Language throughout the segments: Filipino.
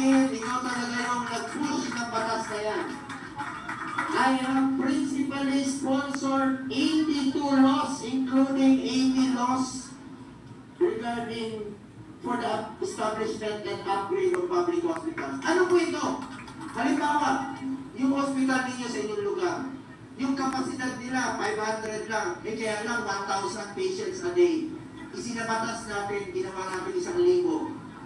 sabihin, ikaw talaga yung nag-push ng batas na yan. I have principally sponsored 82 laws, including 80 laws regarding for the establishment and upgrade of public hospitals. Ano po ito? Halimbawa, yung hospital ninyo sa inyong lugar, yung kapasidad nila, 500 lang, kaya lang 1,000 patients a day. Isinabatas natin, ginawa natin 1,000.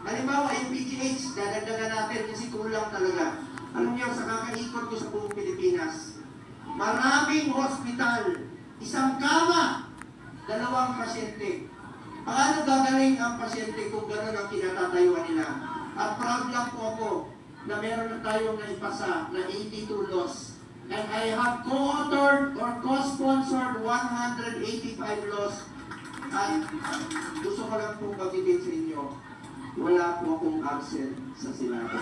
Halimbawa, yung PGH, dadagdagan natin kasi kulang talaga. Alam niyo, sa kakaikot ko sa buong Pilipinas, maraming hospital, isang kama, 2 pasyente. Paano gagaling ang pasyente kung gano'n ang kinatatayuan nila? At proud lang po ako na meron na tayong naipasa na 82 laws. And I have co-authored or co-sponsored 185 laws. At gusto ko lang po pagkitin sa inyo, wala po akong absent sa Senado.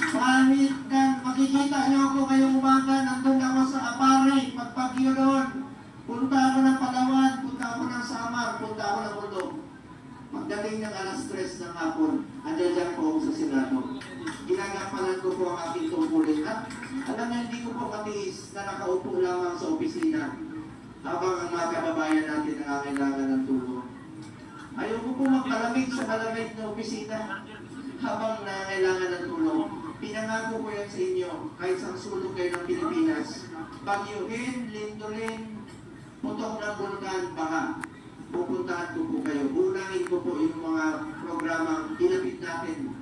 Kahit na makikita niyo ako ngayong umaga, nandun ako sa Apare, pagpagyo doon. Punta ako ng Palawan, punta ako ng Samar, punta ako ng Mundo. Pagdating ng alas 3 ng hapon, andyan po ako sa Senado. Ginagampanan ko po ang aking tungkulin. At alam na hindi ko po matiis na nakaupo lamang sa opisina habang ang mga kababayan natin nangangailangan ng tulong. Ayoko po magpalamig sa malamig na opisina habang nangangailangan ng tulong. Pinangako ko yan sa inyo, kahit sa sulok kayo ng Pilipinas. Bagyuhin, lindolin, putok ng bulkan, baha. Pupuntahan ko po kayo. Unangin ko po yung mga programang inapit natin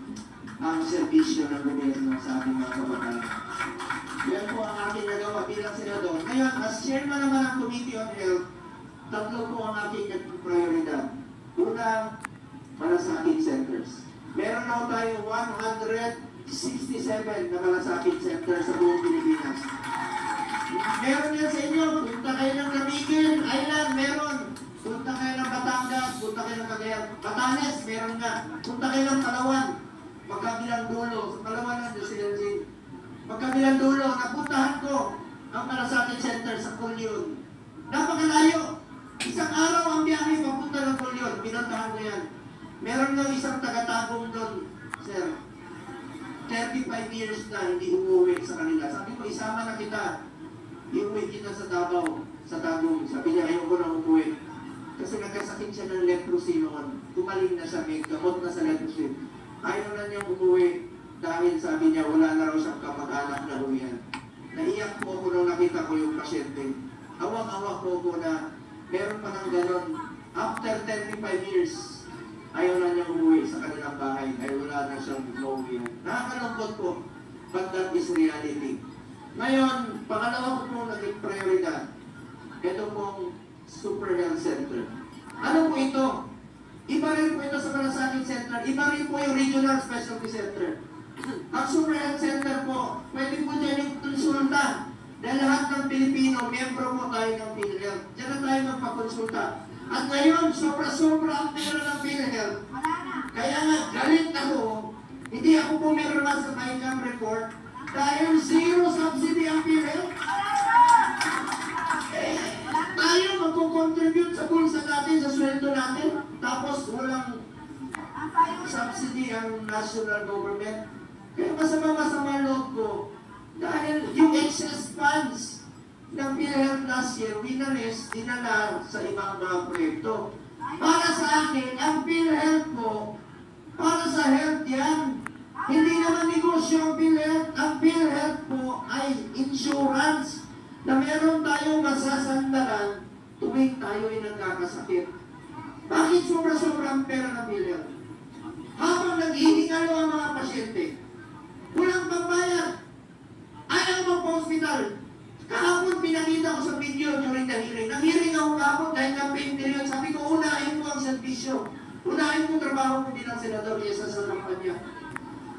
ang serbisyo ng gobyerno sa ating mga kababayan. Yan po ang aking nagawa bilang senador. Ngayon, as chairman naman ng Committee on Health, 3 po ang aking prioridad. Una, malasakit centers. Meron na tayo 167 na malasakit centers sa buong Pilipinas. Meron yan sa inyo. Punta kayo ng Lamigin Island, meron. Punta kayo ng Batangas, punta kayo ng Cagayan. Batanes, meron nga. Punta kayo ng Palawan. Magkabilang dulo. Sa Palawan na, Silenzin. Magkabilang dulo, napuntahan ko ang malasakit center sa Kulyon. Napakalayo. Isang araw ang biyahe papunta ng Kulyon. Pinuntahan ko yan. Meron nga isang tagatagong doon, sir. 35 years na hindi umuwi sa kanila. Sabi ko, isama na kita. Iuwi kita sa Davao, sa Tagum. Sabi niya, ayaw ko na umuwi. Kasi nagkasakit siya ng leprosy noon. Tumaling na siya, may gamot na sa leprosy. Ayaw na niyang umuwi dahil sabi niya, wala na raw siyang kamag-anak na uwihan. Naiyak po ako nung nakita ko yung pasyente. Awang-awa po ako na meron pa ng ganon. After 35 years, ayaw na niyang umuwi sa kanilang bahay. Ay wala na siyang mauwihan. Nakakalungkot po, but that is reality. Ngayon, pangalawa ko pong naging prioridad. Ito pong Super Health Center. Ano po ito? Iba rin po ito sa Malasakit Center. Iba rin po yung Regional Specialty Center. Ang Super Health Center po, pwede po dyan yung konsulta. Dahil lahat ng Pilipino, miyembro po tayo ng PhilHealth. Diyan na tayo magpakonsulta. At ngayon, sobra-sobra ang pera ng PhilHealth. Kaya nga, galit ako. Hindi ako pumirma sa MyCam report dahil zero subsidy ang PhilHealth. Tayo magkukontribute sa bulsa natin, sa sweldo natin, tapos walang subsidy ang national government. Kaya masama loob ko dahil yung excess funds ng PhilHealth last year, winalis, dinala sa ibang mga proyekto. Para sa akin, ang PhilHealth po, para sa health yan. Hindi naman negosyo ang PhilHealth. Ang PhilHealth po ay insurance na meron tayong masasandalan tuwing tayo ay nagkakasakit. Bakit sobra-sobra ang pera ng PhilHealth? Habang naghihingalo ang mga pasyente, walang pambayad. Ayaw magpa-hospital. Kahapon pinakita ko sa video during the hearing. Nag-hearing ako kahapon dahil campaign period. Sabi ko, unahin mo ang servisyo. Unahin mo trabaho ko bilang senador Yesa sa kampanya.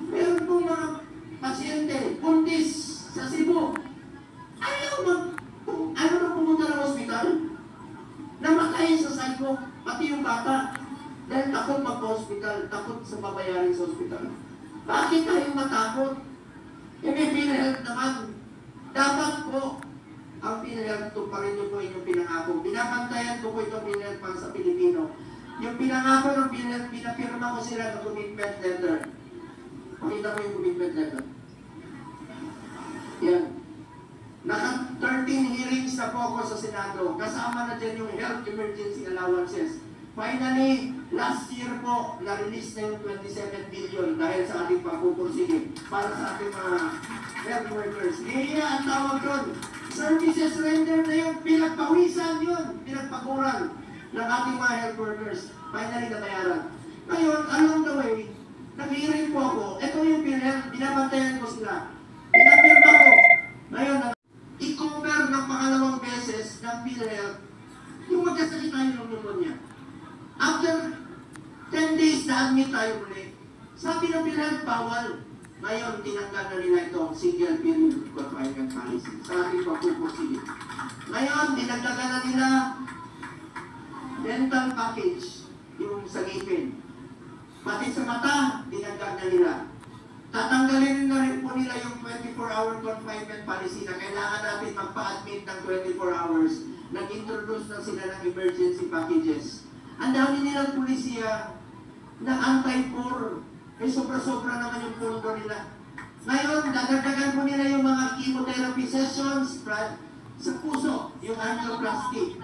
Meron pong mga pasyente, buntis sa Cebu. Ayaw na pumunta ng hospital. Namatay sa psycho, pati yung bata. Dahil takot magpa-hospital, takot sa babayarin sa hospital. Bakit tayo matakot? May PhilHealth naman. Dapat po, ang PhilHealth, tuparin niyo po inyong pinangako. Binabantayan ko po itong PhilHealth para sa Pilipino. Yung pinangako ng pinapirma ko sila ng commitment letter. Pakita mo yung commitment letter. Yan. Naka 13 hearings na po ako sa Senado. Kasama na dyan yung health emergency allowances. Finally, last year po, na-release na yung 27 billion dahil sa ating pagpupursige para sa ating mga health workers. Ngayon ang tawag doon, services render na yung pinagpawisan yun, pinagpaguran ng ating mga health workers. Finally, nabayaran. Ngayon, along the way, nag-hearing po ako, ito yung binabantayan ko sila. Pinapirma ko. Ngayon, i-cover ng pangalawang beses ng PhilHealth yung magkasakit tayo ng pneumonia. After 10 days na admit tayo muli, sabi ng PhilHealth, bawal. Ngayon, tinanggal na nila itong single period confinement policy sa ating pagpupursige. Ngayon, dinagdagan na nila dental package, yung sa ngipin. Pati sa mata, dinagdag na nila. Tatanggalin na rin po nila yung 24-hour confinement policy na kailangan natin magpa-admit ng 24 hours. Nag-introduce na sila ng emergency packages. Ang dami nilang pulisiya na anti-poor. Eh, sobra-sobra naman yung pondo nila. Ngayon, dadagdagan po nila yung mga chemotherapy sessions sa puso, yung angioplasty.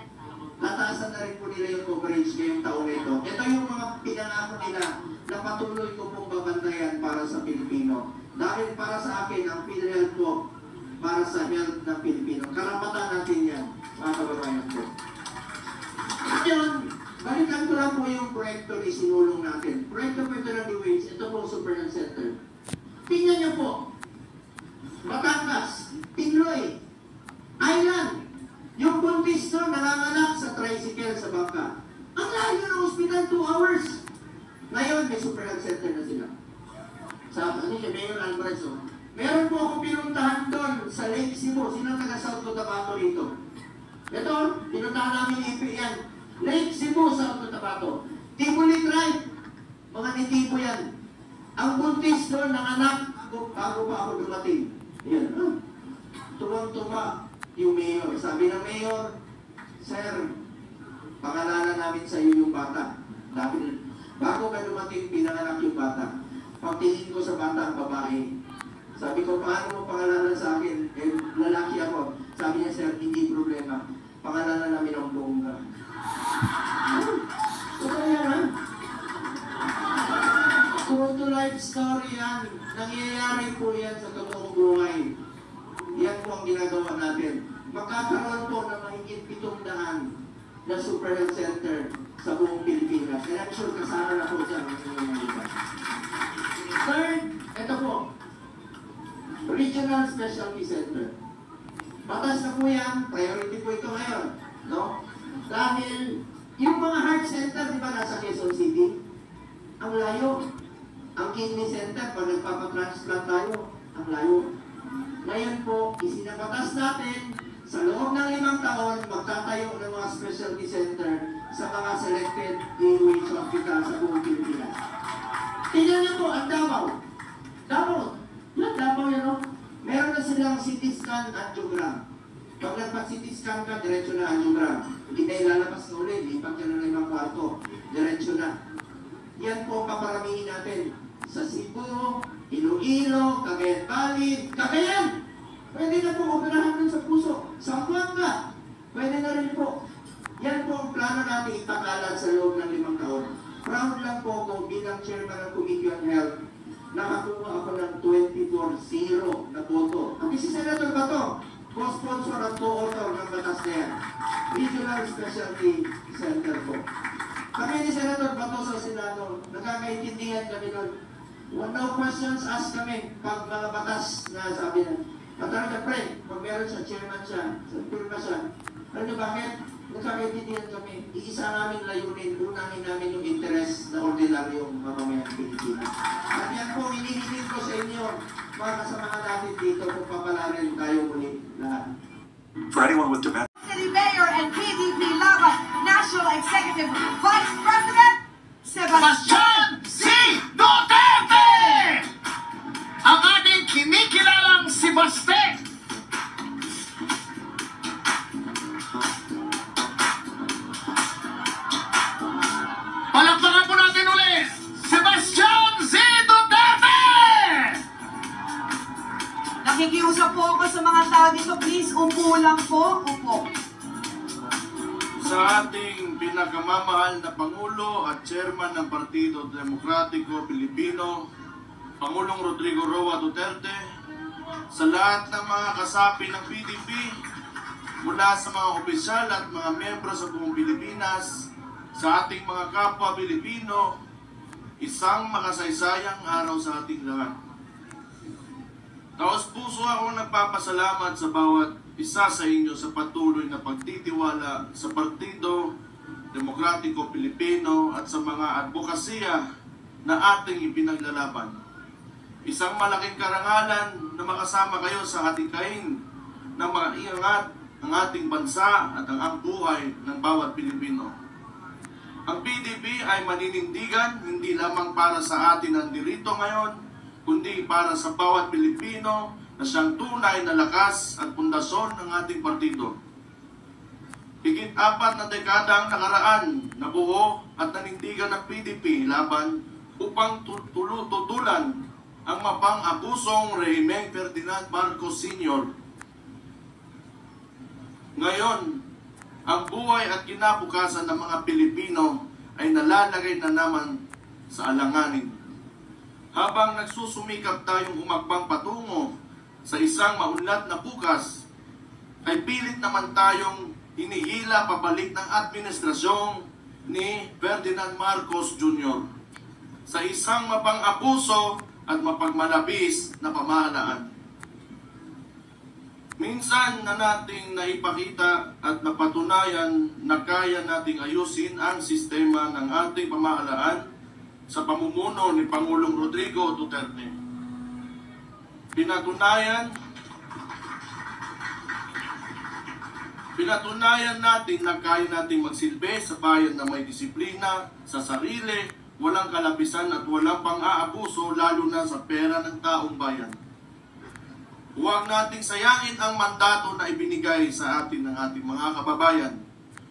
Tataasan na rin po nila yung coverage ngayong taon na ito. Ito yung mga pinangako nila na patuloy ko pong babantayan para sa Pilipino. Dahil para sa akin, ang PhilHealth po, para sa health ng Pilipino. Karapatan natin yan, mga kababayan po. Ngayon, balikan ko lang po yung proyekto ni sinulong natin. Proyekto po ito ng DOH, ito po Super Health Center. Tingnan niyo po, Batangas, Pinloy, Island, yung buntis na nanganganak sa tricycle sa bangka. Ang layo ng hospital, 2 hours. Ngayon, may Super Health Center na sila. Sa Mayor Alvarez, meron po akong pinuntahan doon sa Lake Cebu. Sino taga South Cotabato rito? Ito, pinuntahan namin ni IP yan. Lake Cebu, South Cotabato. Tibuli Tribe, mga nitibo yan. Ang buntis doon ng anak, bago pa ako dumating. Yan, tuwang-tuwa yung mayor. Sabi ng mayor, Sir, pangalanan namin sa iyo yung bata. Dahil bago ka dumating, pinanganak yung bata. Pagtingin ko sa bata ang babae. Sabi ko, paano mo pangalanan sa akin? Eh, lalaki ako. Sabi niya, Sir, hindi problema. Pangalanan namin ang bongga. Totoo yan, ha? True to life story yan. Nangyayari po yan sa totoong buhay. Yan po ang ginagawa natin. Magkakaroon po ng mahigit 700 na Super Health Center sa buong Pilipinas. And I'm sure kasama na po dyan ang inyong mga. Third, ito po. Regional Specialty Center. Batas na po yan. Priority po ito ngayon. No? Dahil yung mga heart center, di ba nasa Quezon City? Ang layo. Ang kidney center, pag nagpapatransplant tayo, ang layo. Ngayon po, isinabatas natin sa loob ng 5 taon, magtatayo ng mga specialty center sa mga selected DOH hospital sa buong Pilipinas. Tingnan niyo po ang Davao. Davao. Yan, Davao yan o. Meron na silang CT scan angiogram. Pag nagpa-CT scan ka, diretso na angiogram. Hindi na ilalabas na ulit, lipat ka na 5 kwarto. Diretso na. Yan po ang paparamihin natin sa Cebu, Iloilo, Cagayan Valley, Cagayan! Pwede na po operahan dun sa puso. Zamboanga, pwede na rin po. Yan po ang plano natin ipakalat sa loob ng 5 taon. Proud lang po ako bilang chairman ng Committee on Health. Nakakuha ako ng 24-0 na boto. At si Senator Bato, co-sponsor at co-author ng batas na yan. Regional Specialty Center po. Kami ni Senator Bato sa Senado, nagkakaintindihan kami nun. No questions asked kami pag mga batas na sabi na. Patara pre, pag meron siya, chairman siya, firma siya. Alam niyo bakit? Nagkakaintindihan kami. Iisa namin layunin, unahin namin yung interes na ordinaryong mamamayang Pilipinas. At yan po, hinihiling ko sa inyo, mga kasamahan natin dito kung papalarin tayo muli lahat. For anyone with demand. City Mayor and PDP Laban National Executive Vice President Sebastian C. Duterte! Ang ating kinikilalang si Baste! dito, please. Upo lang po. Upo. Sa ating pinakamamahal na Pangulo at Chairman ng Partido Demokratiko Pilipino, Pangulong Rodrigo Roa Duterte, sa lahat ng mga kasapi ng PDP, mula sa mga opisyal at mga miyembro sa buong Pilipinas, sa ating mga kapwa Pilipino, isang makasaysayang araw sa ating lahat. Taos puso akong nagpapasalamat sa bawat isa sa inyo sa patuloy na pagtitiwala sa Partido Demokratiko Pilipino at sa mga advokasya na ating ipinaglalaban. Isang malaking karangalan na makasama kayo sa hatikain na maiangat ang ating bansa at ang buhay ng bawat Pilipino. Ang PDP ay maninindigan hindi lamang para sa atin ang dirito ngayon, kundi para sa bawat Pilipino na siyang tunay na lakas at pundasyon ng ating partido. Higit 4 na dekada ang nakaraan na buo at nanindigan ng PDP laban upang tutulan ang mapang-abusong Rehimeng Ferdinand Marcos Sr. Ngayon, ang buhay at kinabukasan ng mga Pilipino ay nalalagay na naman sa alanganin. Habang nagsusumikap tayong umagbang patungo sa isang maunlad na bukas, ay pilit naman tayong hinihila pabalik ng administrasyong ni Ferdinand Marcos Jr. sa isang mapang-abuso at mapagmalabis na pamahalaan. Minsan na nating naipakita at napatunayan na kaya nating ayusin ang sistema ng ating pamahalaan sa pamumuno ni Pangulong Rodrigo Duterte. Pinatunayan natin na kaya nating magsilbi sa bayan na may disiplina sa sarili, walang kalapisan at walang pang-aabuso lalo na sa pera ng taong bayan. Huwag nating sayangin ang mandato na ibinigay sa atin ng ating mga kababayan.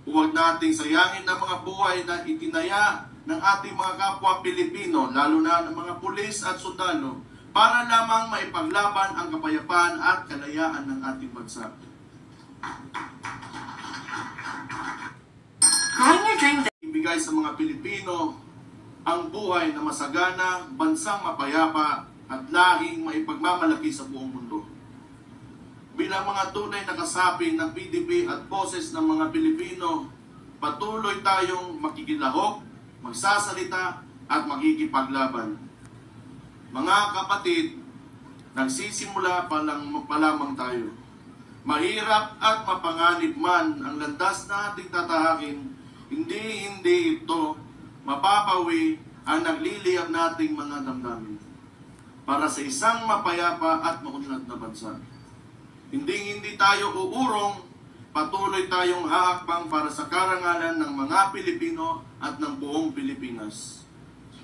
Huwag nating sayangin ang mga buhay na itinaya ng ating mga kapwa Pilipino, lalo na ng mga pulis at sundalo, para lamang maipaglaban ang kapayapaan at kalayaan ng ating bansa. Ibigay sa mga Pilipino ang buhay na masagana, bansang mapayapa at lahing maipagmamalaki sa buong mundo. Bilang mga tunay na kasapi ng PDP at boses ng mga Pilipino, patuloy tayong makikilahok, magsasalita at makikipaglaban. Mga kapatid, nagsisimula pa lamang tayo. Mahirap at mapanganib man ang landas na ating tatahakin, hindi ito mapapawi ang nagliliyab nating mga damdamin para sa isang mapayapa at maunlad na bansa. Hindi tayo uurong, patuloy tayong haakbang para sa karangalan ng mga Pilipino at ng buong Pilipinas.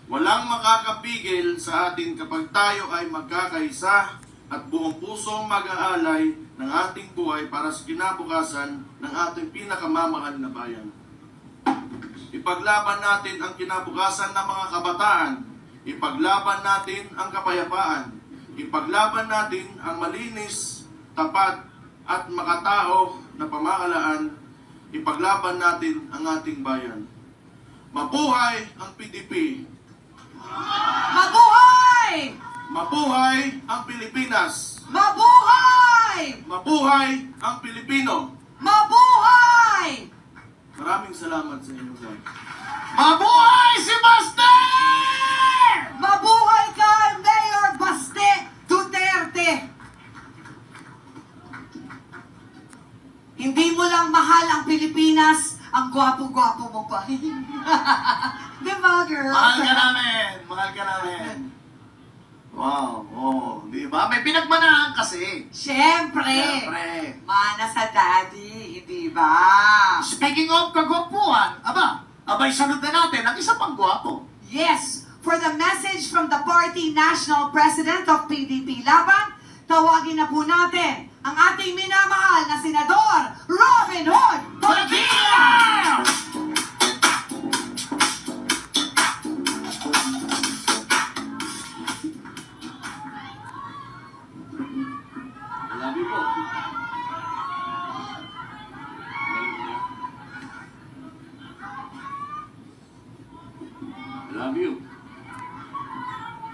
Walang makakapigil sa atin kapag tayo ay magkakaisa at buong pusong mag-aalay ng ating buhay para sa kinabukasan ng ating pinakamamahal na bayan. Ipaglaban natin ang kinabukasan ng mga kabataan. Ipaglaban natin ang kapayapaan. Ipaglaban natin ang malinis, tapat at makatao na pamahalaan. Ipaglaban natin ang ating bayan. Mabuhay ang PDP! Mabuhay! Mabuhay ang Pilipinas! Mabuhay! Mabuhay ang Pilipino! Mabuhay! Maraming salamat sa inyo guys. Mabuhay si Baste! Mabuhay ka, Mayor Baste Duterte! Hindi mo lang mahal ang Pilipinas, ang gwapo-gwapo mo pa. Di ba, girl? Mahal ka namin! Mahal ka namin! Wow, di ba? May pinagmanahan kasi. Siyempre! Mana sa daddy, di ba? Speaking of kagwapuan, abay sunod na natin ang isa pang gwapo. Yes, for the message from the party national president of PDP Laban, tawagin na po natin ang ating minamahal na Senador Robin Hood Padilla! Love you po.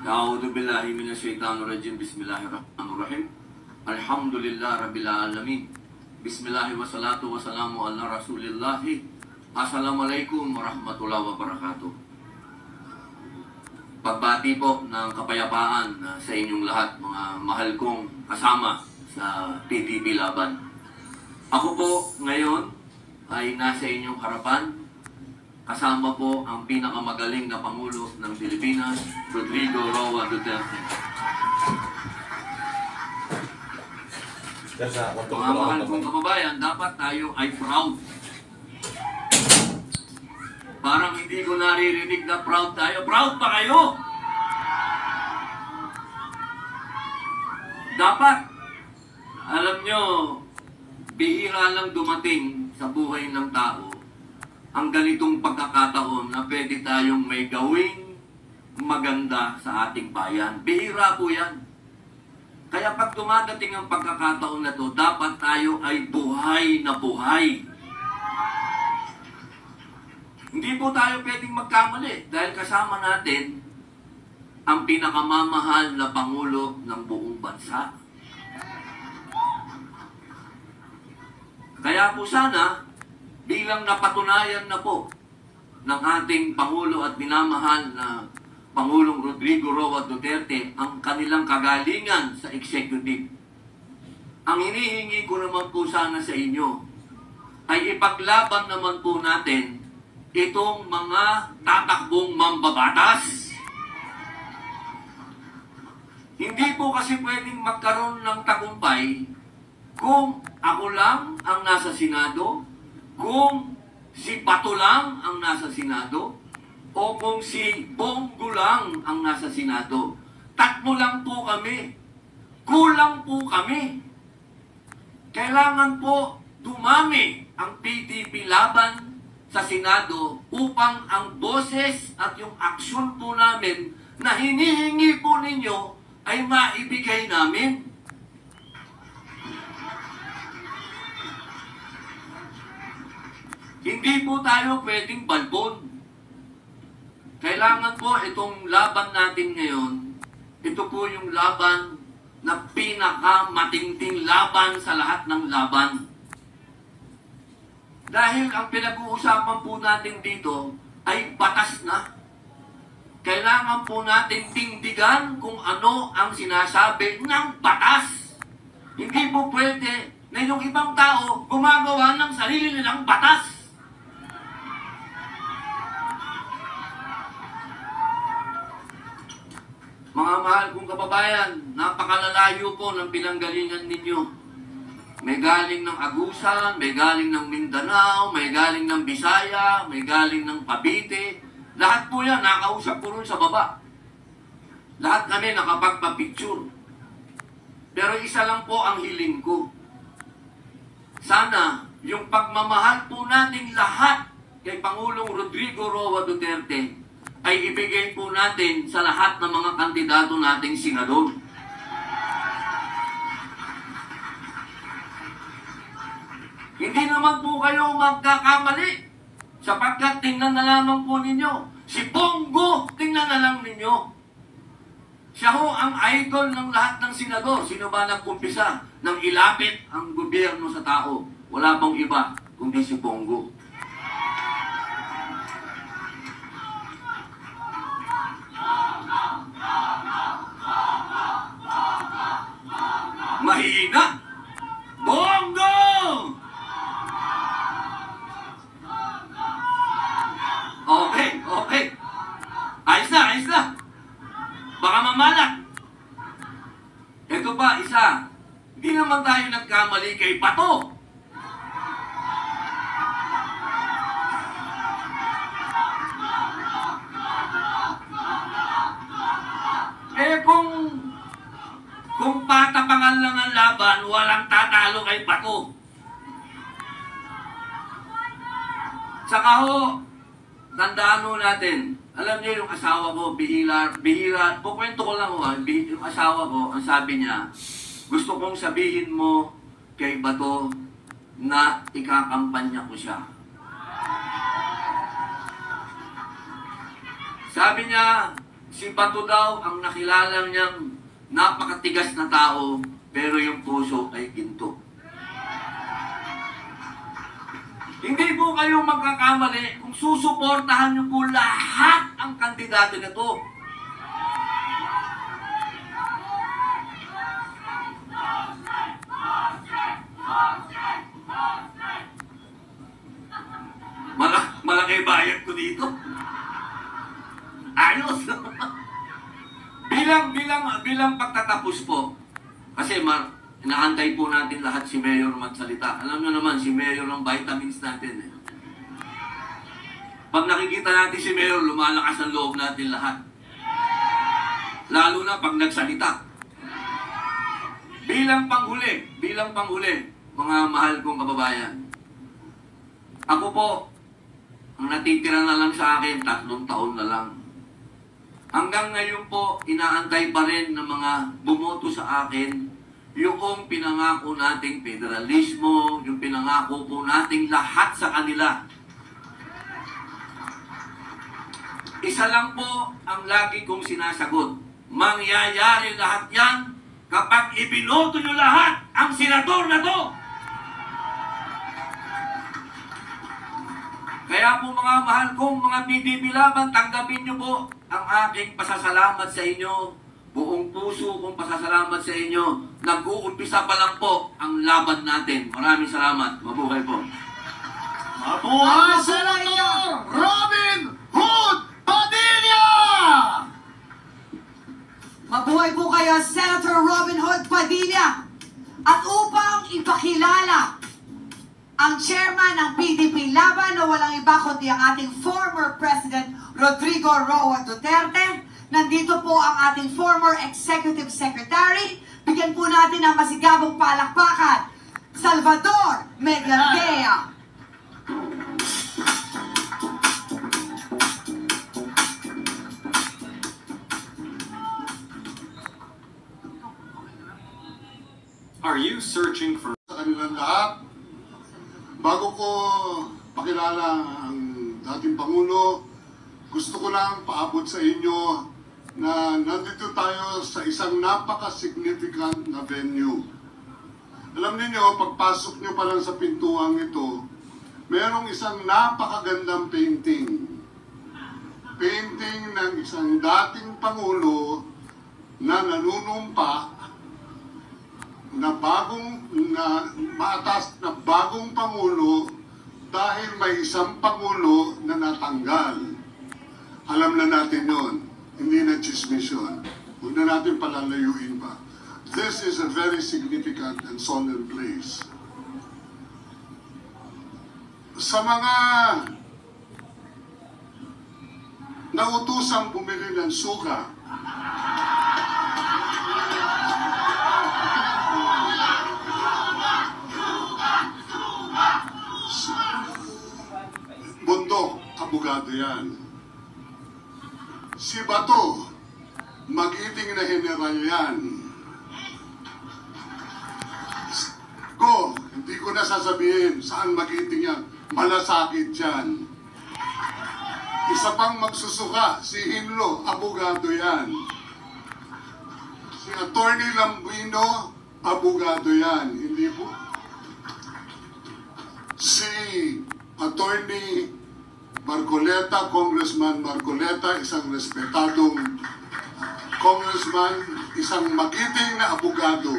A'udhu billahi minasyaitanir rajim. Bismillahirrahmanirrahim. Alhamdulillah rabbil alamin. Bismillah wa salatu wa salamu ala rasulillah. Assalamualaikum warahmatullahi wabarakatuh. Pagbati po ng kapayapaan sa inyong lahat, mga mahal kong kasama sa PDP Laban. Ako po ngayon ay nasa inyong harapan. Kasama po ang pinakamagaling na Pangulo ng Pilipinas, Rodrigo Roa Duterte. Mga mahal kong kababayan, dapat tayo ay proud. Parang hindi ko naririnig na proud tayo. Proud pa kayo! Dapat, alam nyo, bihira lang dumating sa buhay ng tao ang ganitong pagkakataon na pwede tayong may gawing maganda sa ating bayan. Bihira po yan. Kaya pag dumadating ang pagkakataon na to, dapat tayo ay buhay na buhay. Hindi po tayo pwedeng magkamali dahil kasama natin ang pinakamamahal na Pangulo ng buong bansa. Kaya po sana, bilang napatunayan na po ng ating Pangulo at minamahal na Pangulong Rodrigo Roa Duterte ang kanilang kagalingan sa executive. Ang hinihingi ko naman po sana sa inyo ay ipaglaban naman po natin itong mga tatakbong mambabatas. Hindi po kasi pwedeng magkaroon ng tagumpay kung ako lang ang nasa Senado, kung si Bato lang ang nasa Senado, o kung si Bongo lang ang nasa Senado. Tatlo lang po kami. Kulang po kami. Kailangan po dumami ang PDP Laban sa Senado upang ang boses at yung aksyon po namin na hinihingi po ninyo ay maibigay namin. Hindi po tayo pwedeng balbon. Kailangan po itong laban natin ngayon, ito po yung laban na pinakamatingting laban sa lahat ng laban. Dahil ang pinag-uusapan po natin dito ay batas na. Kailangan po natin tindigan kung ano ang sinasabi ng batas. Hindi po pwede na yung ibang tao gumagawa ng sarili nilang batas. Mga mahal kong kababayan, napakalalayo po ng pinanggalingan ninyo. May galing ng Agusan, may galing ng Mindanao, may galing ng Bisaya, may galing ng Cavite. Lahat po yan, nakausap ko rin sa baba. Lahat kami nakapagpa-picture. Pero isa lang po ang hiling ko. Sana, yung pagmamahal po nating lahat kay Pangulong Rodrigo Roa Duterte ay ibigay po natin sa lahat ng mga kandidato nating senador. Hindi naman po kayo magkakamali sapagkat tingnan na lamang po ninyo. Si Bongo, tingnan na lang ninyo. Siya ho ang idol ng lahat ng senador. Sino ba nagkumpisa nang ilapit ang gobyerno sa tao? Wala pong iba kundi si Bongo. Mahina! Bongo! Okay. Ayos na. Baka mamalat. Ito pa, isa. Hindi naman tayo nagkamali kay Bato. Kung patapangan lang ang laban, walang tatalo kay Bato. Saka ho, tandaan ho natin, alam niyo yung asawa ko, bihira, pukwento ko lang ho, yung asawa ko, ang sabi niya, gusto kong sabihin mo kay Bato na ikakampanya ko siya. Sabi niya, si Bato daw ang nakilala niyang napakatigas na tao, pero yung puso ay ginto. Hindi po kayo magkakamali kung susuportahan niyo po lahat ang kandidato na to. Malaki bayad ko dito. Ayos. bilang pagtatapos po, kasi inaantay po natin lahat si Mayor magsalita. Alam nyo naman, si Mayor ang vitamins natin. Eh. Pag nakikita natin si Mayor, lumalakas ang loob natin lahat. Lalo na pag nagsalita. Bilang panghuli, mga mahal kong kababayan. Ako po, ang natitira na lang sa akin, 3 taon na lang. Hanggang ngayon po, inaantay pa rin ng mga bumoto sa akin yung pinangako nating federalismo, yung pinangako po nating lahat sa kanila. Isa lang po ang lagi kong sinasagot. Mangyayari lahat yan kapag ibinoto nyo lahat ang senador na to. Kaya po mga mahal kong mga PDP laban, tanggapin nyo po ang aking pasasalamat sa inyo. Buong puso kong pasasalamat sa inyo. Nag-uumpisa pa lang po ang laban natin. Maraming salamat. Mabuhay po. Mabuhay Senator Robin Hood Padilla! Mabuhay po kayo, Senator Robin Hood Padilla. At upang ipakilala ang chairman ng PDP Laban na walang iba kundi ang ating former President Rodrigo Roa Duterte, nandito po ang ating former Executive Secretary. Bigyan po natin ng masigabong palakpakan, Salvador Medialdea. Are you searching for Sa kanilang lahat, bago ko pakilala ang dating Pangulo, gusto ko lang paabot sa inyo na nandito tayo sa isang napaka-significant na venue. Alam niyo, pagpasok niyo pa lang sa pintuang ito, merong isang napakagandang painting. Painting ng isang dating Pangulo na nanunumpa na maatas na bagong Pangulo dahil may isang Pangulo na natanggal. Alam na natin yon, hindi na chismis yun. Huwag na natin palalayuin pa. This is a very significant and solemn place. Sa mga nautusang bumili ng suka, bundok, abogado yan. Si Bato, magiting na general yan. Hindi ko na sasabihin saan magiting yan. Malasakit yan. Isa pang magsusuka, si Hinlo, abogado yan. Si Attorney Lambino, abogado yan. Hindi po. Si Attorney Marcoleta, Congressman Marcoleta, isang respetadong congressman, isang magiting na abogado.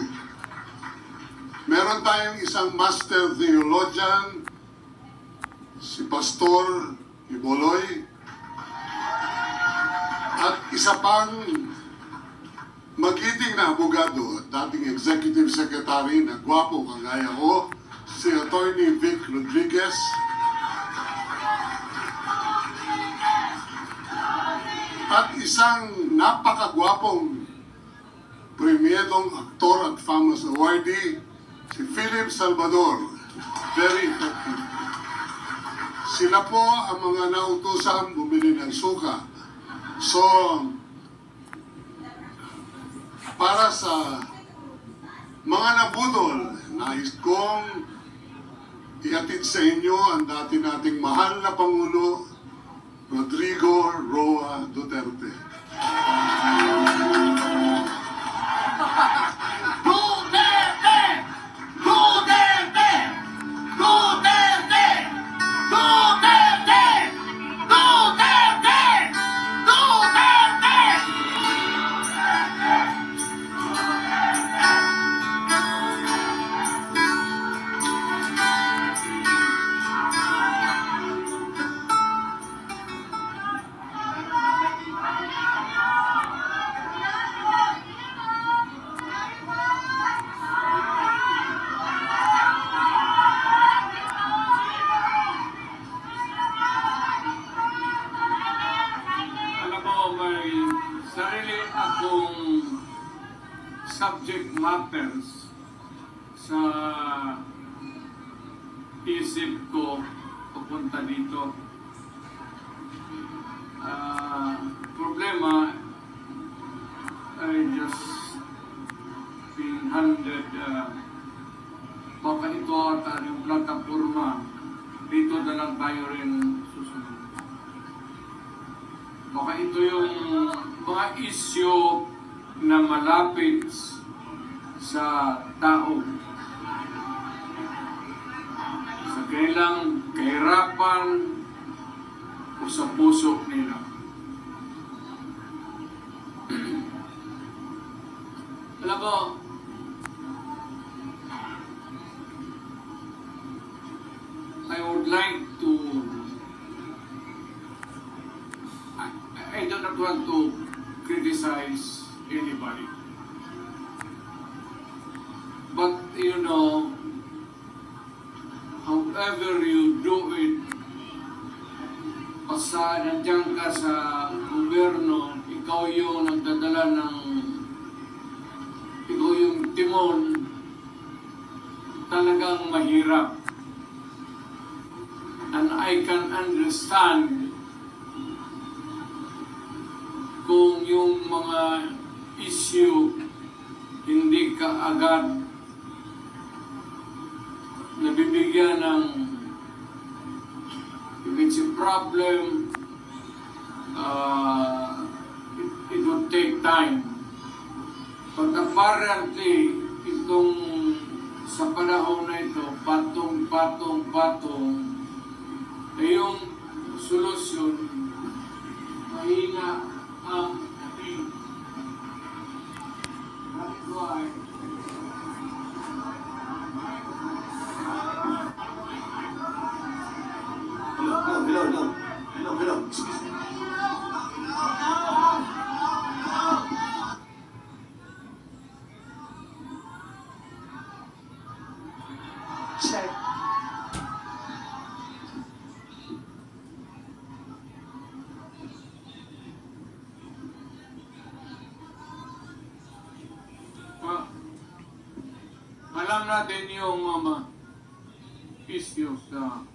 Meron tayong isang master theologian, si Pastor Iboloy, at isa pang magiting na abogado, dating executive secretary na gwapo kagaya ko, si Attorney Vic Rodriguez. At isang napakagwapong premierong aktor at famous awardee, si Philip Salvador. Very effective. Sila po ang mga nautusan bumili ng suka. So, para sa mga nabudol, nais kong ihatid sa inyo ang dati nating mahal na Pangulo, Rodrigo Roa Duterte. Duterte! Duterte! Duterte! Duterte! Duterte! Duterte! Alam mo, may sarili akong subject matters sa isip ko papunta dito. Problema, I just being handed baka ito at yung plataforma dito na lang tayo rin susunod. Baka ito yung mga issue na malapit sa tao. Sa kailang kahirapan o sa puso nila. Alam mo, I would like to I do not want to criticize anybody. But you know, however you do it, basta nandiyan ka sa gobyerno, ikaw yung nagdadala ng, ikaw yung timon, talagang mahirap. And I can understand kung yung mga issue hindi ka agad nabibigyan ng, if it's a problem, it would take time. But apparently, itong sa panahon na ito, patong, ay yung solusyon, mahina ang dating. That's why, Hello. Excuse me. Check. alam natin yung issues na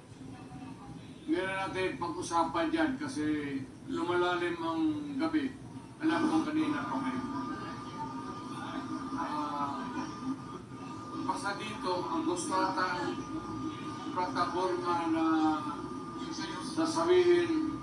meron natin pag-usapan dyan kasi lumalalim ang gabi. Alam ko kanina pa kayo. Basta dito, ang gusto natin plataforma na sasabihin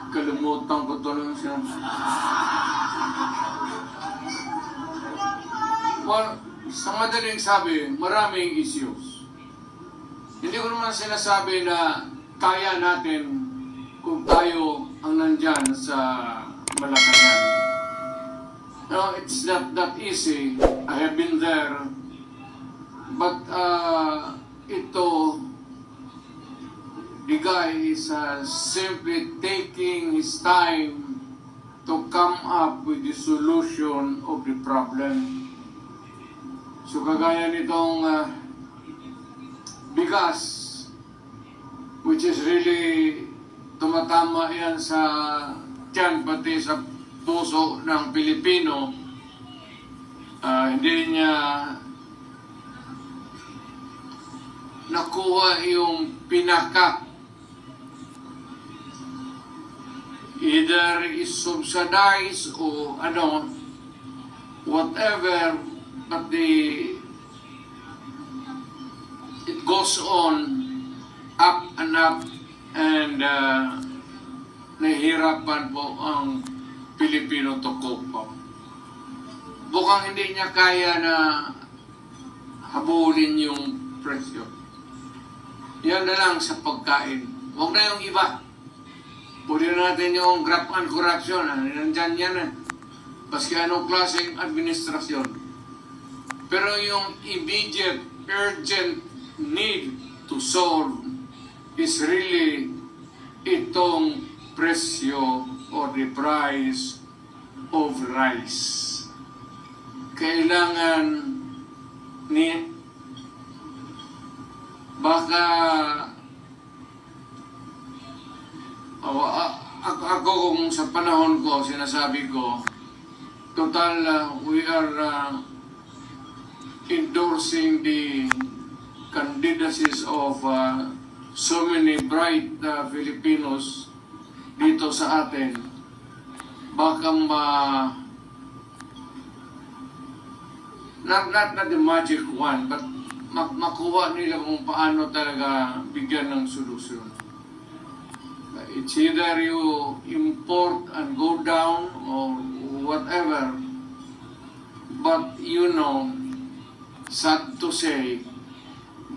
kalimutan ko tuloy siya. Well, sa madaling sabi, maraming issues. Hindi ko naman sinasabi na kaya natin kung tayo ang nandyan sa Malacanang. No, it's not that easy. I have been there. But the guy is simply taking his time to come up with the solution of the problem. So kagaya nitong bigas, which is really tumatama yan sa tiyan, pati sa puso ng Pilipino, hindi niya nakuha yung pinaka either is subsidized o ano, whatever, but it goes on up and nahihirapan po ang Pilipino to cope up. Bukang hindi niya kaya na habulin yung presyo. Yan na lang sa pagkain. Huwag na yung iba. Pwede natin yung graft and corruption. Nandyan yan eh. Baski anong klaseng administrasyon. Pero yung immediate, urgent need to solve is really itong presyo or the price of rice. Kailangan ni baka ako kung sa panahon ko sinasabi ko total we are endorsing the candidacies of so many bright Filipinos dito sa atin. Baka not the magic one, but makuha nila kung paano talaga bigyan ng solusyon. It's either you import and go down or whatever, but you know, sad to say,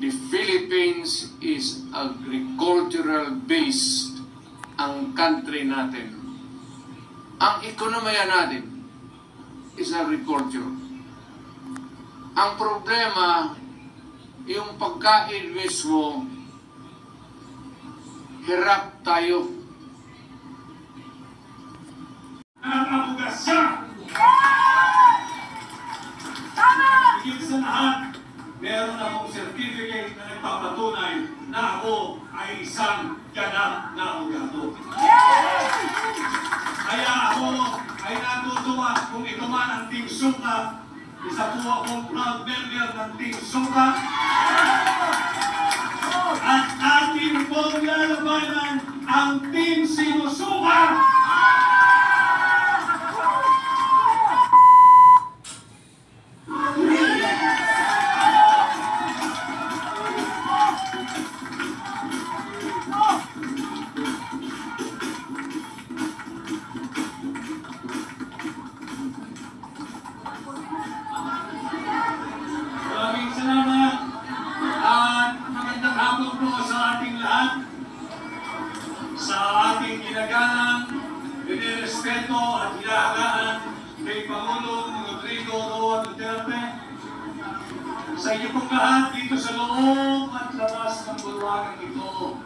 the Philippines is agricultural based ang country natin. Ang ekonomiya natin is agriculture. Ang problema, yung pagkain mismo, hirap tayo. Nakabugas siya! Higit sa lahat, meron akong certificate na nagpapatunay na ako ay isang ganap na abogado. Kaya ako ay natutuwa kung ito man ang Team Suka. Isa po akong proud member ng Team Suka. At ating pong lalabanan ang Team Sinusuka! Maraming salamat at magandang hapon po sa ating lahat, sa ating ginagalang, binirespeto at hinahangaan kay Pangulong Rodrigo Roa Duterte, sa inyo pong lahat dito sa loob at labas ng bulwagang ito,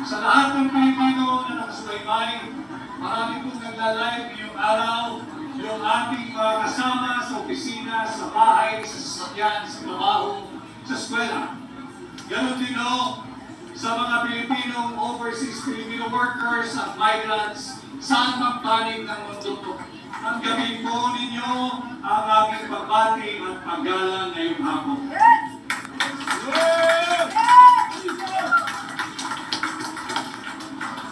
sa lahat ng Pilipino na nakasubaybay, marami pong nagla-live ngayong araw, yung ating mga kasama sa opisina, sa bahay, sa sasakyan, sa trabaho, sa eskwela. Ganon din o sa mga Pilipinong overseas Filipino workers at migrants saan magpanig ng mundo. Ang gabi po ninyo ang aking pagbati at paggalang ngayong hapon.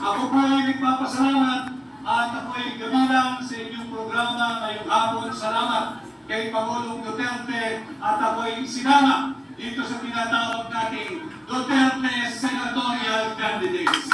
Ako po ay nagpapasalamat at ako ay kabilang sa inyong programa ngayong hapon. Salamat kay Pangulong Duterte at ako ay sinama dito sa tinatawag nating Duterte Senatorial Candidates.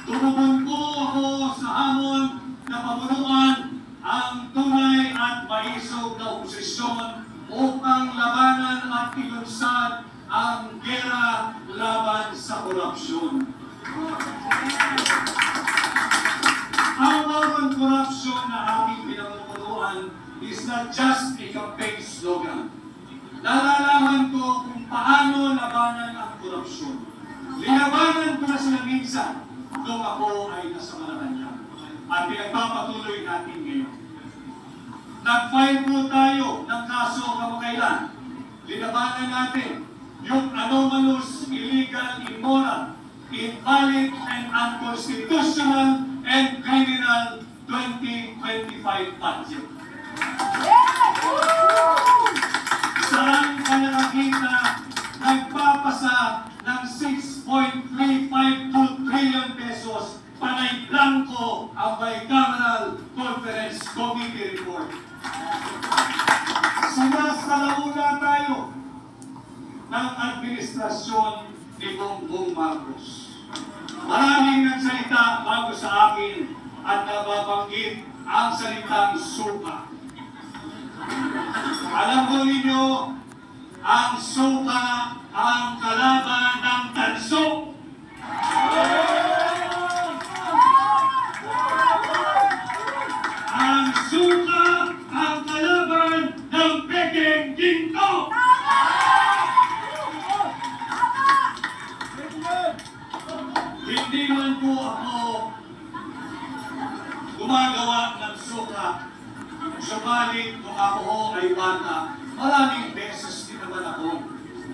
Tumubon po ako sa hamon na pamunuan ang tunay at maisog na oposisyon upang labanan at ilunsad ang gera laban sa korupsyon. Ang war on corruption na ating pinamumunuan is not just a campaign slogan. Nalalaman ko kung paano labanan ang korupsyon. Linabanan ko na sila minsan nung ako ay nasa Malacanang at pinagpapatuloy natin ngayon. Nag-file po tayo ng kaso kamakailan. Linabanan natin yung anomalous, illegal, immoral, invalid, and unconstitutional and criminal 2025 budget. Saan ka nakakita nagpapasa ng 6.5 6.352 trillion pesos panay blanco ang Bicameral Conference Committee report. Sinasalauna tayo ng administrasyon ni Bongbong Marcos. Maraming nagsalita bago sa akin at nababanggit ang salitang suka. Alam mo ninyo, ang suka ang kalaban ng tanso. Ang suka ang kalaban ng peking ginto. Hindi man po ako gumagawa ng suka. Subalit kung ako ay bata, maraming beses din naman ako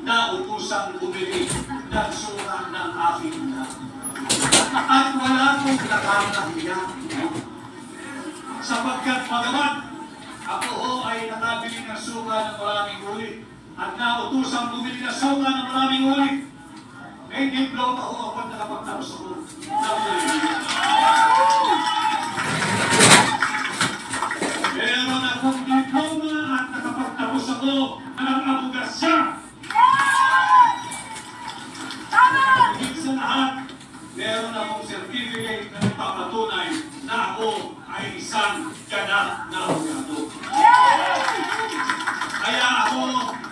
nautosang bumili ng suka ng aking ina. At wala kong nakakahiya. Sapagkat magamat, ako ho ay nakabili ng suka ng maraming ulit at nautosang bumili ng suka ng maraming ulit. May diploma ho ako at nakapagtapos ako. Meron akong diploma at nakapagtapos ako ng abogasya. Higit sa lahat, meron akong certificate na nagpapatunay na ako ay isang ganap na abogado. Kaya ako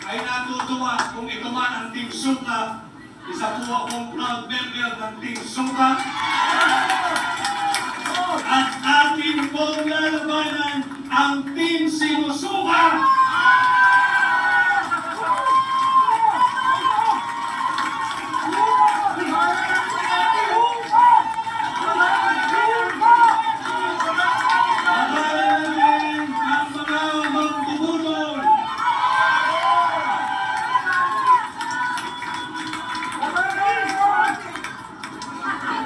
ay natutuwa kung ito man ang Team Suka. Isa po akong proud member ng Team Suka. At atin pong lalabanan ang Team Sinusuka. Maraming ang mga magbubuton.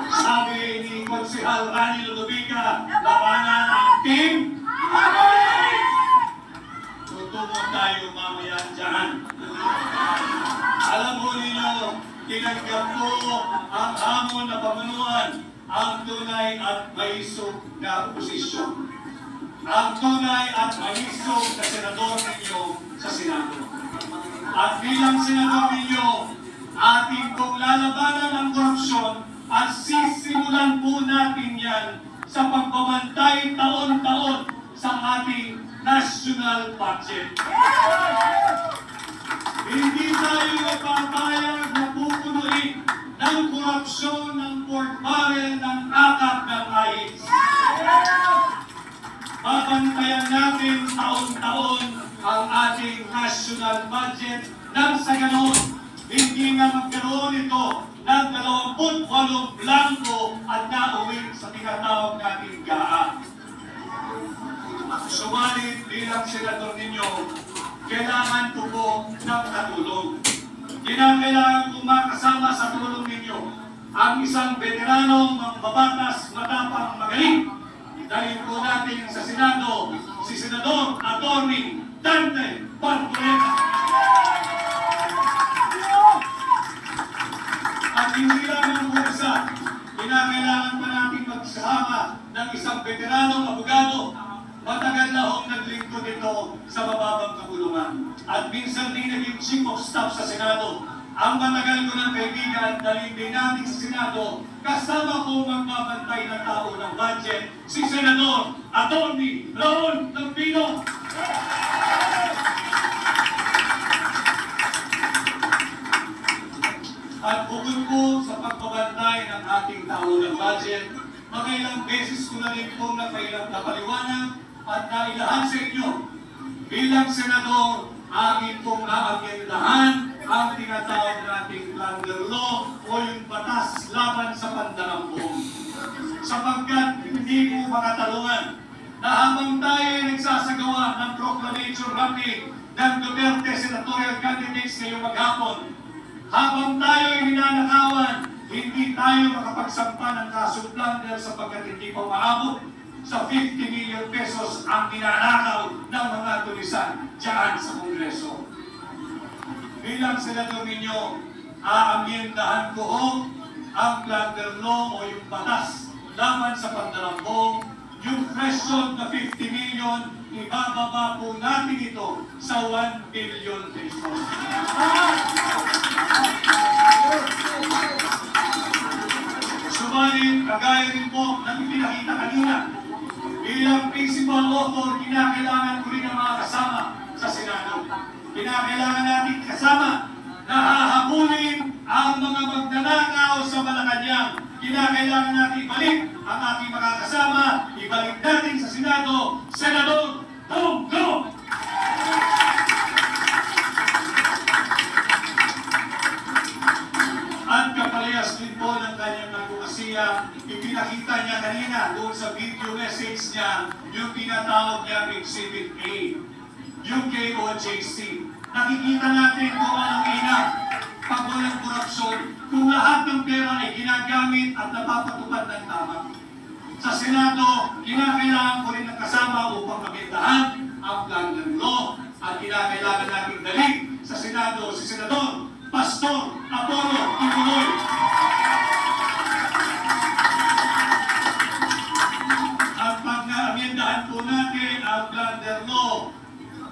Sabi ni Konsehal Rani Ludovica, labanan ang Team. Tutungo tayo mamaya dyan. Alam mo ninyo, tinanggap ko ang hamon na pamunuan, ang tunay at mahisog na oposisyon. Ang tunay at mahisog na senador ninyo sa Senado. At bilang senador ninyo, ating kong lalabanan ang korupsyon at sisimulan po natin yan sa pagbabantay taon-taon sa ating national budget. Hindi tayo papayag na pupunuin ng korupsyon ng pork barrel ng akap ng mais. Babantayan natin taon-taon ang ating national budget nang sa ganon, hindi na magkaroon ito ng 28 blanco at nauwi sa tinatawag nating GAA. Subalit bilang senador ninyo, kailangan ko po ng katulong. Kinakailangan kong makasama sa tulong ninyo ang isang veteranong mambabatas, matapang, magaling. Dahil po natin sa Senado, si Senador Atty. Dante Bartoleta. At hindi lamang po isa, kinakailangan pa natin magsama ng isang veteranong abogado. Matagal na akong naglingkod ito sa mababang kabulungan. At minsan din naging Chief of Staff sa Senado. Ang matagal ko ng kaibigan na hindi natin sa Senado, kasama ko magbabantay ng tao ng budget, si Senador Atty. Raul Lampino. At bukod po sa pagbabantay ng ating tao ng budget, makailang beses ko na rin pong napaliwanag at nailahan sa inyo. Bilang senador, akin pong aagendahan ang tinatawag nating plunder law o yung batas laban sa pandarambong. Sapagkat hindi po makatalungan na habang tayo ay nagsasagawa ng proclamation rally ng Duterte senatorial candidates ngayong maghapon, habang tayo ay ninanakawan, hindi tayo makapagsampa ng kasong plunder sapagkat hindi pa maabot sa 50 million pesos ang ninanakaw ng mga tulisan dyan sa Kongreso. Bilang senador ninyo, aamyendahan ko ho ang plunder law o yung batas laban sa pandarambong, yung threshold na 50 million, ibababa po natin ito sa 1 billion pesos. Subalit, kagaya rin po ng ipinakita kanina, bilang principal author, kinakailangan ko rin ang mga kasama sa Senado. Kinakailangan natin kasama na hahabulin ang mga magnanakaw sa Malacanang. Kinakailangan natin ibalik ang ating mga kasama, ibalik natin sa Senado, Senador Bongo! At kapalihas din po ng kanyang advokasya, ipinakita niya kanina doon sa video message niya yung tinatawag niya Exhibit A, yung KOJC. Nakikita natin kung anong ina, pag walang korupsyon, kung lahat ng pera ay ginagamit at napapatupad ng tama. Sa Senado, kinakailangan ko rin ng kasama upang magindahan ang plunder law at kinakailangan natin dali sa Senado si Senador Pastor Apollo Kibuloy. At pag na-amyendahan po natin ang plunder law,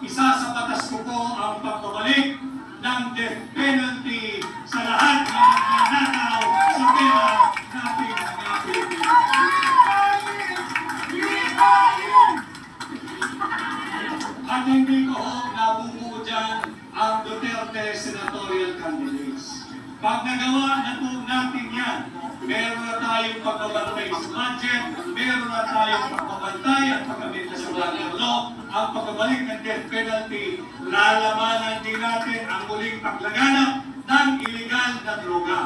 isa sa batas ko po ang pagbabalik ng death penalty sa lahat ng nagnanakaw sa pera natin ng mga Pilipino. At hindi ko nabubuo dyan ang Duterte senatorial candidates. Pag nagawa na po natin yan, meron na tayong pagbabantay sa budget, meron na tayong pagbabantay at pagkamit sa plunder law, ang pagbabalik ng death penalty, lalabanan din natin ang muling paglaganap ng iligal na droga.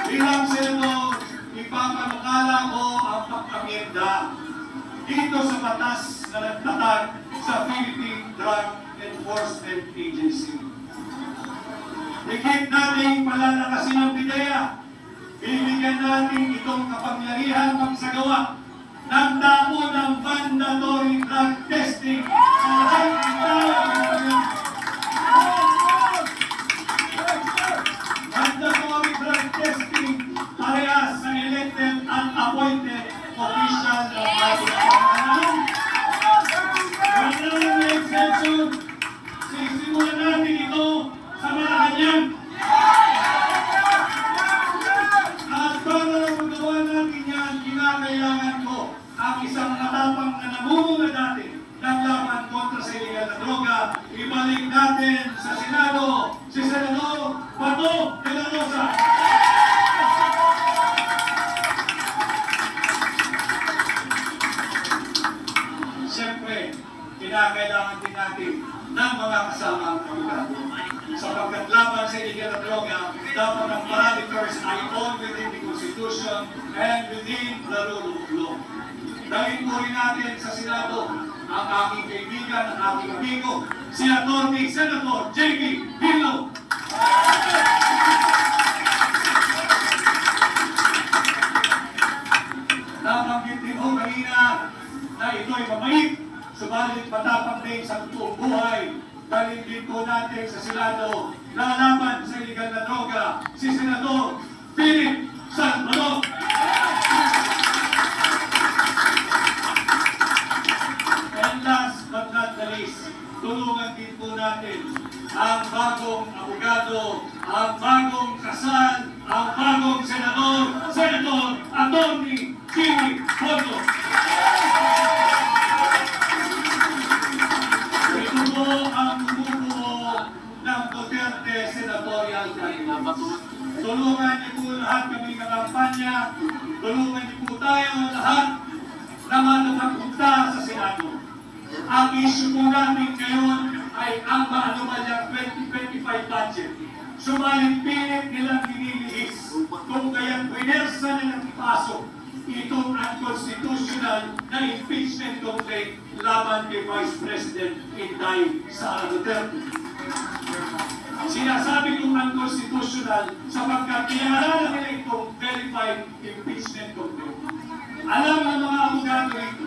Bilang senador, ipapanukala ko ang pag-amyenda dito sa batas na nagtatag sa Philippine Drug Enforcement Agency. Higit nating palalakasin ang PIDEA. Bibigyan natin itong kapangyarihan magsagawa ng damo ng mandatory drug testing sa lahat ng tao. Mandatory drug testing parehas sa elected and appointed official ng ating pamahalaan. Walang exemption. Sisimulan natin ito sa Malacanang. At para magawa natin yan, kinakailangan ko ang isang matapang na namumula dati ng laban kontra sa iligal na droga. Ibalik natin sa Senado si Senador Bato de la Rosa. Siyempre, kinakailangan din natin ng mga kasama ang abogado. Sapagkat laban sa iligal na droga, dapat ang parameters ay all within the Constitution and within the rule of law. Dalhin po rin natin sa Senado ang aking kaibigan, ang aking amigo, si Atty. Senator J.B. Dilo. Nabanggit din ho kanina na ito'y mabait, subalit matapang din sa totoong buhay. Dalhin din po natin sa Senado lalaban sa iligal na droga si Senador Philip Salvador. And last but not the least, tulungan din po natin ang bagong abogado, ang bagong kasal, ang bagong senador, Senator Atty. Jimmy Bongo. Ito po ang bumubuo ng Duterte Senatorial Candidates. Tulungan niyo po lahat kami ng kampanya, tulungan niyo po tayo lahat na mapunta sa Senado. Ang issue po natin ngayon ay ang maanumalyang 2025 budget. Subalit pilit nilang dinilihis kung kaya't pinersa nilang ipasok itong unconstitutional na impeachment complaint laban kay Vice President Inday Sara Duterte. Sinasabi kong unconstitutional sapagkat kinahanglan nila itong verified impeachment complaint. Alam ng mga abogado rito,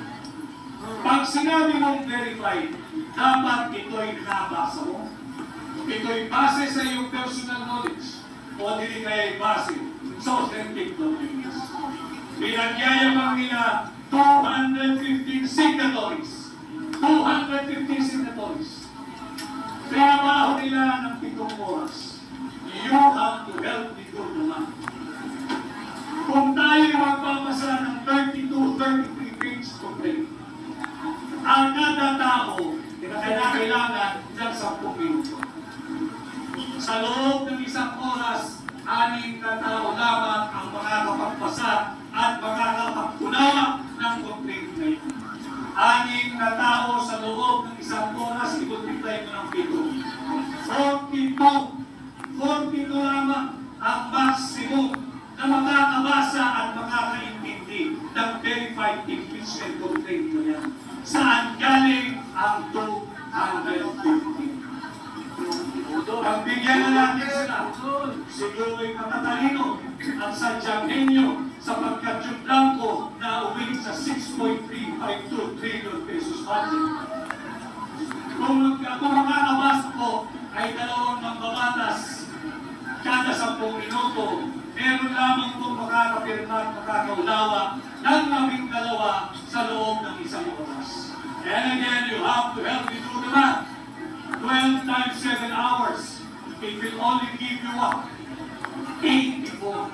pag sinabi mong verified, dapat ito'y nabasa mo. Ito'y base sa iyong personal knowledge o hindi kaya'y base sa authentic documents. Pinagyayabang nila 215 signatories. 215 signatories. Trabaho nila ng 7 oras. You have to help me do the math. Kung tayo magpapasa ng 32-33 page complaint, ang kada tao kailangan ng 10 minuto. Sa loob ng 1 oras, 6 na tao lamang ang makakapagpasa at makakapagtunawa ng complaint na ito. 6 na tao sa loob ng 1 oras, i-multiply mo ng 7. 42 lamang ang maximum na makakabasa at makakaintindi ng verified impeachment complaint mo yan. Saan galing ang 250? Ang bigyan na natin sila, siguro'y matatalino at sadyang ninyo sapagkat yung blanco na uwi sa 6.352 trillion pesos budget. Kung makakabasa po ay 2 mambabatas kada 10 minuto, meron lamang kung makakapirma at makakaulawa ng 12 sa loob ng 1 oras. And again, you have to help me do the math. 12 times 7 hours, it will only give you what? 84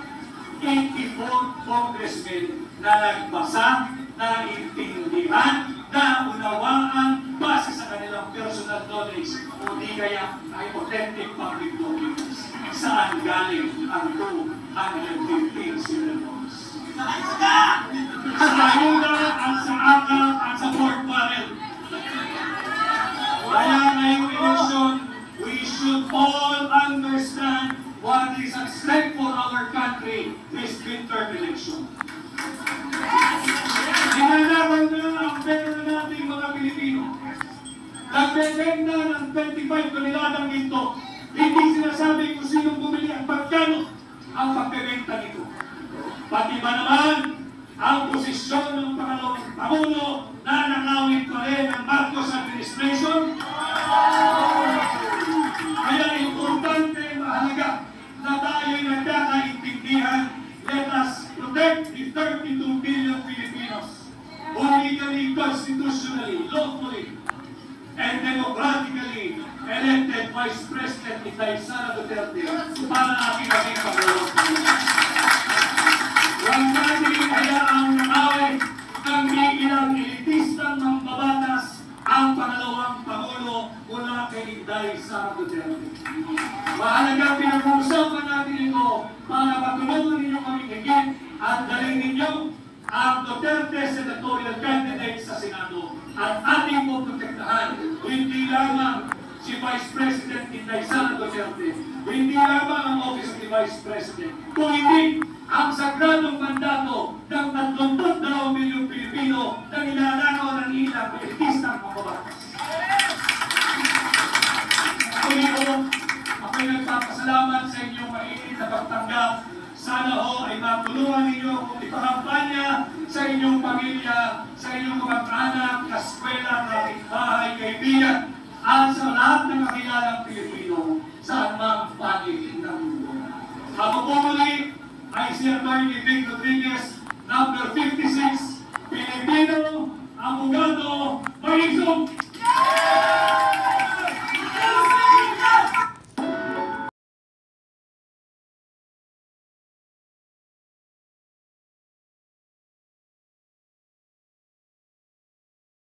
congressmen na nagbasa, na intindihan, na unawaan base sa kanilang personal knowledge o di kaya ay authentic public documents. Saan galing ang 215 senators? Sa ayuda at sa akal at sa pork barrel. Kaya ngayong election, we should all understand what is at stake for our country this midterm election. Hinanaman na ang pera nating mga Pilipino. Nagbebenta ng 25 toneladang ginto. Hindi sinasabi kung sinong bumili at pagkano ang pagbebenta nito. Pati ba naman ang posisyon ng pangalawang Pangulo na nakawin pa rin ng Marcos administration? Kaya importante, mahalaga na tayo'y nagkakaintindihan. Let us protect the 32 billion Filipinos who legally, constitutionally, lawfully, and democratically elected Vice President Inday Sara Duterte para aking maging Pangulo. Huwag natin hayaang nakawin ng ilang elitistang mambabatas ang pangalawang Pangulo mula kay Inday Sara Duterte. Mahalaga pinag-uusapan natin ito para matulungan ninyo kami higit at dalhin ninyo ang Duterte senatorial candidate sa Senado at ating poprotektahan hindi lamang si Vice President Inday Sara Duterte, hindi lamang ang Office of the Vice President, kung hindi ang sagradong mandato ng 32 milyong Pilipino na nilalakaw ng ilang elitistang mambabatas. Ako'y nagpapasalamat sa inyong mainit na pagtanggap. Sana ho ay matulungan ninyo kung ipakampanya sa inyong pamilya, sa inyong kamag-anak, kaskwela, kapitbahay, kaibigan, at sa lahat ng makilalang Pilipino sa anumang panig ng mundo. Ako po muli ay si Atty. Vic Rodriguez, number 56